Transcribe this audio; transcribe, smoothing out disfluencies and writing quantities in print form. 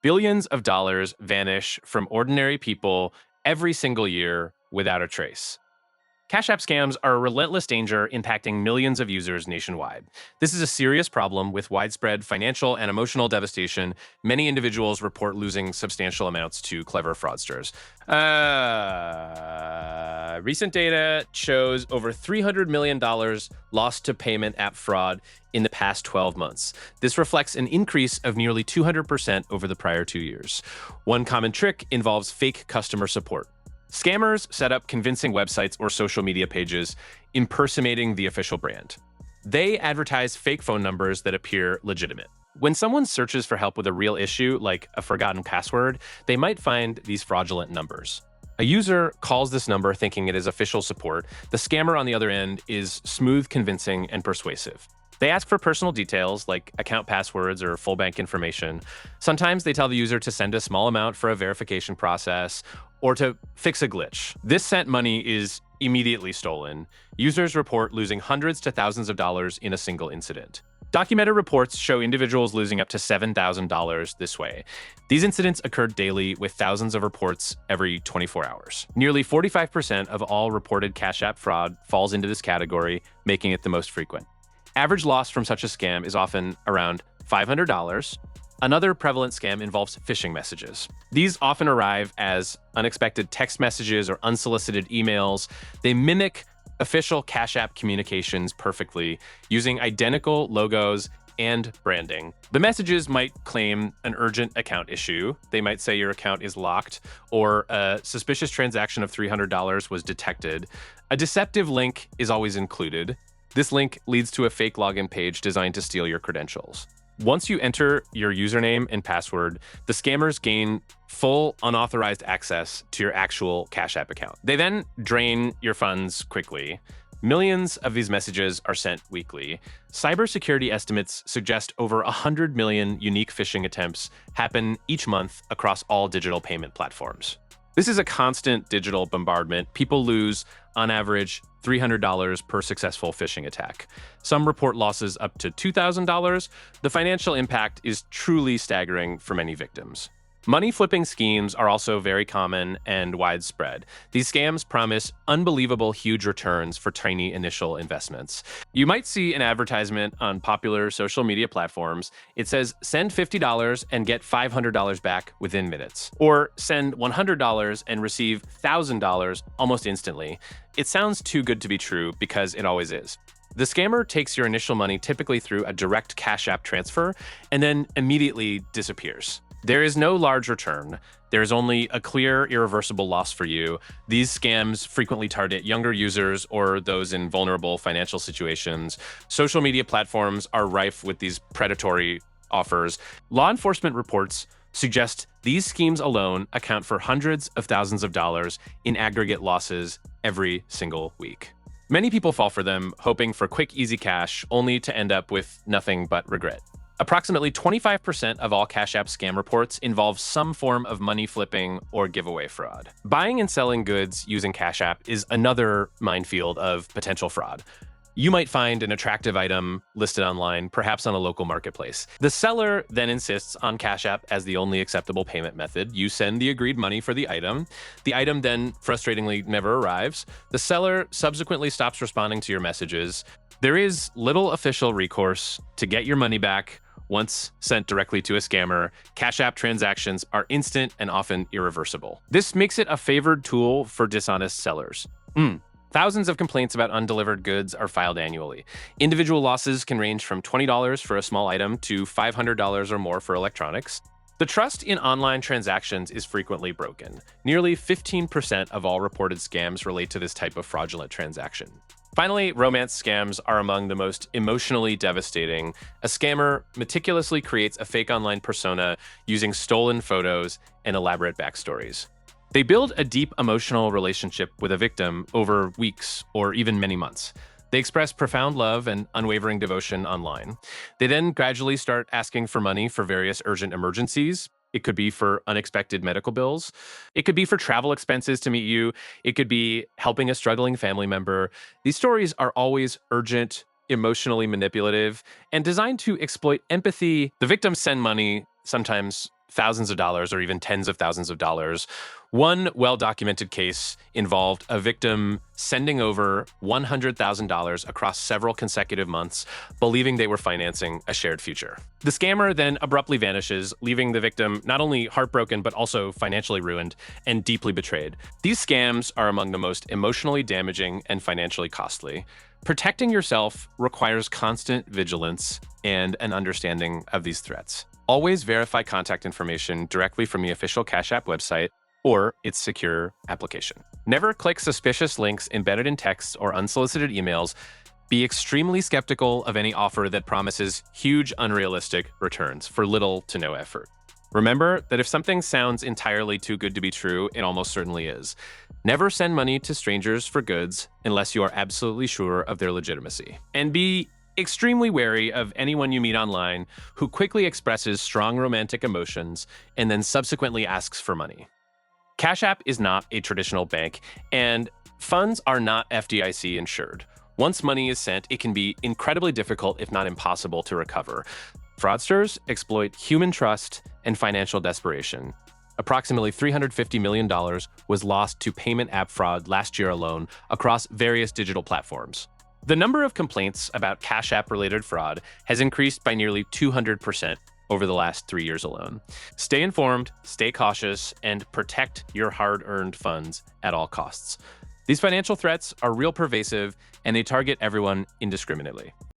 Billions of dollars vanish from ordinary people every single year without a trace. Cash App scams are a relentless danger impacting millions of users nationwide. This is a serious problem with widespread financial and emotional devastation. Many individuals report losing substantial amounts to clever fraudsters. Recent data shows over $300 million lost to payment app fraud in the past 12 months. This reflects an increase of nearly 200% over the prior 2 years. One common trick involves fake customer support. Scammers set up convincing websites or social media pages impersonating the official brand. They advertise fake phone numbers that appear legitimate. When someone searches for help with a real issue, like a forgotten password, they might find these fraudulent numbers. A user calls this number thinking it is official support. The scammer on the other end is smooth, convincing, and persuasive. They ask for personal details like account passwords or full bank information. Sometimes they tell the user to send a small amount for a verification process or to fix a glitch. This sent money is immediately stolen. Users report losing hundreds to thousands of dollars in a single incident. Documented reports show individuals losing up to $7,000 this way. These incidents occurred daily with thousands of reports every 24 hours. Nearly 45% of all reported Cash App fraud falls into this category, making it the most frequent. Average loss from such a scam is often around $500. Another prevalent scam involves phishing messages. These often arrive as unexpected text messages or unsolicited emails. They mimic official Cash App communications perfectly, using identical logos and branding. The messages might claim an urgent account issue. They might say your account is locked, or a suspicious transaction of $300 was detected. A deceptive link is always included. This link leads to a fake login page designed to steal your credentials. Once you enter your username and password, the scammers gain full unauthorized access to your actual Cash App account. They then drain your funds quickly. Millions of these messages are sent weekly. Cybersecurity estimates suggest over 100 million unique phishing attempts happen each month across all digital payment platforms. This is a constant digital bombardment. People lose, on average, $300 per successful phishing attack. Some report losses up to $2,000. The financial impact is truly staggering for many victims. Money flipping schemes are also very common and widespread. These scams promise unbelievable huge returns for tiny initial investments. You might see an advertisement on popular social media platforms. It says, send $50 and get $500 back within minutes. Or send $100 and receive $1,000 almost instantly. It sounds too good to be true because it always is. The scammer takes your initial money typically through a direct Cash App transfer and then immediately disappears. There is no large return. There is only a clear, irreversible loss for you. These scams frequently target younger users or those in vulnerable financial situations. Social media platforms are rife with these predatory offers. Law enforcement reports suggest these schemes alone account for hundreds of thousands of dollars in aggregate losses every single week. Many people fall for them, hoping for quick, easy cash, only to end up with nothing but regret. Approximately 25% of all Cash App scam reports involve some form of money flipping or giveaway fraud. Buying and selling goods using Cash App is another minefield of potential fraud. You might find an attractive item listed online, perhaps on a local marketplace. The seller then insists on Cash App as the only acceptable payment method. You send the agreed money for the item. The item then frustratingly never arrives. The seller subsequently stops responding to your messages. There is little official recourse to get your money back. Once sent directly to a scammer, Cash App transactions are instant and often irreversible. This makes it a favored tool for dishonest sellers. Thousands of complaints about undelivered goods are filed annually. Individual losses can range from $20 for a small item to $500 or more for electronics. The trust in online transactions is frequently broken. Nearly 15% of all reported scams relate to this type of fraudulent transaction. Finally, romance scams are among the most emotionally devastating. A scammer meticulously creates a fake online persona using stolen photos and elaborate backstories. They build a deep emotional relationship with a victim over weeks or even many months. They express profound love and unwavering devotion online. They then gradually start asking for money for various urgent emergencies. It could be for unexpected medical bills. It could be for travel expenses to meet you. It could be helping a struggling family member. These stories are always urgent, emotionally manipulative, and designed to exploit empathy. The victims send money, sometimes thousands of dollars or even tens of thousands of dollars. One well-documented case involved a victim sending over $100,000 across several consecutive months, believing they were financing a shared future. The scammer then abruptly vanishes, leaving the victim not only heartbroken, but also financially ruined and deeply betrayed. These scams are among the most emotionally damaging and financially costly. Protecting yourself requires constant vigilance and an understanding of these threats. Always verify contact information directly from the official Cash App website or its secure application. Never click suspicious links embedded in texts or unsolicited emails. Be extremely skeptical of any offer that promises huge, unrealistic returns for little to no effort. Remember that if something sounds entirely too good to be true, it almost certainly is. Never send money to strangers for goods unless you are absolutely sure of their legitimacy. And be extremely wary of anyone you meet online who quickly expresses strong romantic emotions and then subsequently asks for money. Cash App is not a traditional bank, and funds are not FDIC insured. Once money is sent, it can be incredibly difficult, if not impossible, to recover. Fraudsters exploit human trust and financial desperation. Approximately $350 million was lost to payment app fraud last year alone across various digital platforms. The number of complaints about Cash App-related fraud has increased by nearly 200% over the last 3 years alone. Stay informed, stay cautious, and protect your hard-earned funds at all costs. These financial threats are real pervasive, and they target everyone indiscriminately.